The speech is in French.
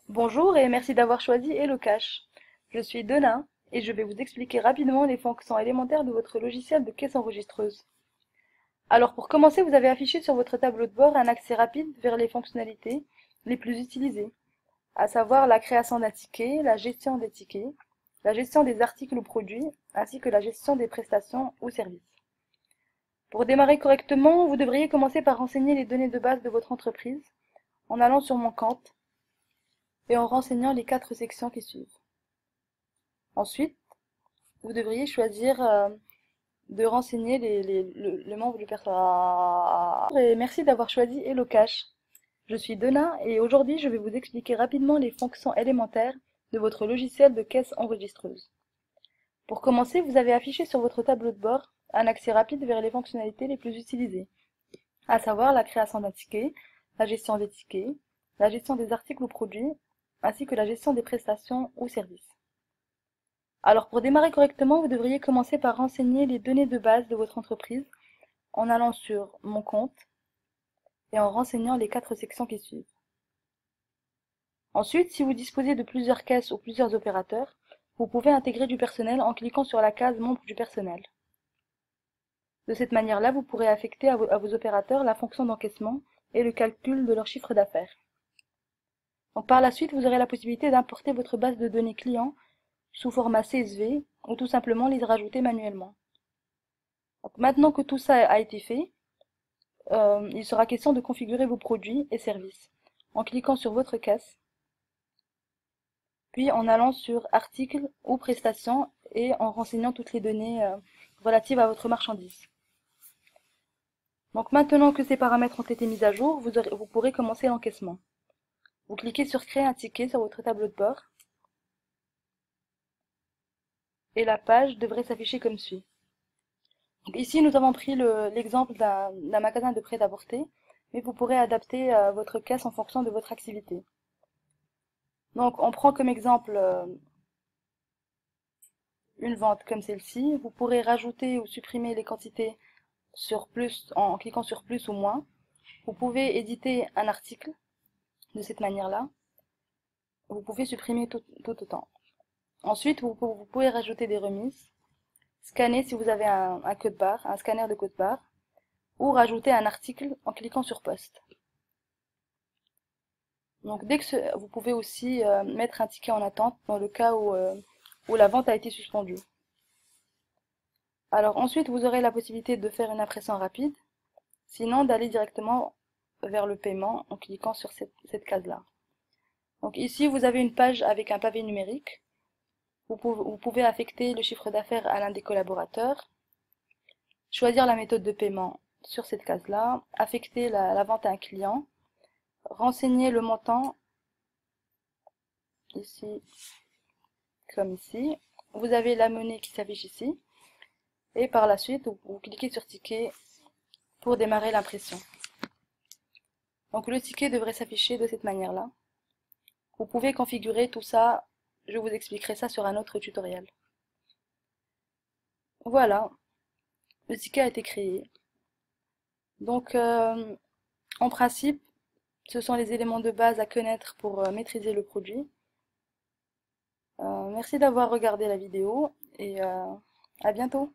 Bonjour et merci d'avoir choisi HelloCash. Je suis Donna et je vais vous expliquer rapidement les fonctions élémentaires de votre logiciel de caisse enregistreuse. Alors pour commencer, vous avez affiché sur votre tableau de bord un accès rapide vers les fonctionnalités les plus utilisées, à savoir la création d'un ticket, la gestion des tickets, la gestion des articles ou produits, ainsi que la gestion des prestations ou services. Pour démarrer correctement, vous devriez commencer par renseigner les données de base de votre entreprise en allant sur Mon compte et en renseignant les 4 sections qui suivent. Ensuite, vous devriez choisir de renseigner le membre du personnel. Et merci d'avoir choisi HelloCash. Je suis Donna et aujourd'hui je vais vous expliquer rapidement les fonctions élémentaires de votre logiciel de caisse enregistreuse. Pour commencer, vous avez affiché sur votre tableau de bord un accès rapide vers les fonctionnalités les plus utilisées, à savoir la création d'un ticket, la gestion des tickets, la gestion des articles ou produits, ainsi que la gestion des prestations ou services. Alors pour démarrer correctement, vous devriez commencer par renseigner les données de base de votre entreprise en allant sur Mon compte et en renseignant les 4 sections qui suivent. Ensuite, si vous disposez de plusieurs caisses ou plusieurs opérateurs, vous pouvez intégrer du personnel en cliquant sur la case Membre du personnel. De cette manière-là, vous pourrez affecter à vos opérateurs la fonction d'encaissement et le calcul de leur chiffre d'affaires. Donc par la suite, vous aurez la possibilité d'importer votre base de données clients sous format CSV ou tout simplement les rajouter manuellement. Donc, maintenant que tout ça a été fait, il sera question de configurer vos produits et services en cliquant sur votre caisse, puis en allant sur Articles ou Prestations et en renseignant toutes les données relatives à votre marchandise. Donc maintenant que ces paramètres ont été mis à jour, vous pourrez commencer l'encaissement. Vous cliquez sur Créer un ticket sur votre tableau de bord et la page devrait s'afficher comme suit. Donc ici, nous avons pris l'exemple d'un magasin de prêt-à-porter, mais vous pourrez adapter votre caisse en fonction de votre activité. Donc, on prend comme exemple une vente comme celle-ci. Vous pourrez rajouter ou supprimer les quantités sur plus en cliquant sur plus ou moins. Vous pouvez éditer un article de cette manière-là. Vous pouvez supprimer tout autant. Ensuite, vous pouvez rajouter des remises, scanner si vous avez un code barre, un scanner de code barre, ou rajouter un article en cliquant sur Poste. Donc vous pouvez aussi mettre un ticket en attente dans le cas où la vente a été suspendue. Alors ensuite, vous aurez la possibilité de faire une impression rapide, sinon d'aller directement vers le paiement en cliquant sur cette case-là. Donc ici, vous avez une page avec un pavé numérique. Vous pouvez affecter le chiffre d'affaires à l'un des collaborateurs, choisir la méthode de paiement sur cette case-là, affecter la vente à un client, renseigner le montant ici comme ici. Vous avez la monnaie qui s'affiche ici. Et par la suite, vous cliquez sur ticket pour démarrer l'impression. Donc le ticket devrait s'afficher de cette manière-là. Vous pouvez configurer tout ça, je vous expliquerai ça sur un autre tutoriel. Voilà, le ticket a été créé. Donc en principe, ce sont les éléments de base à connaître pour maîtriser le produit. Merci d'avoir regardé la vidéo et à bientôt.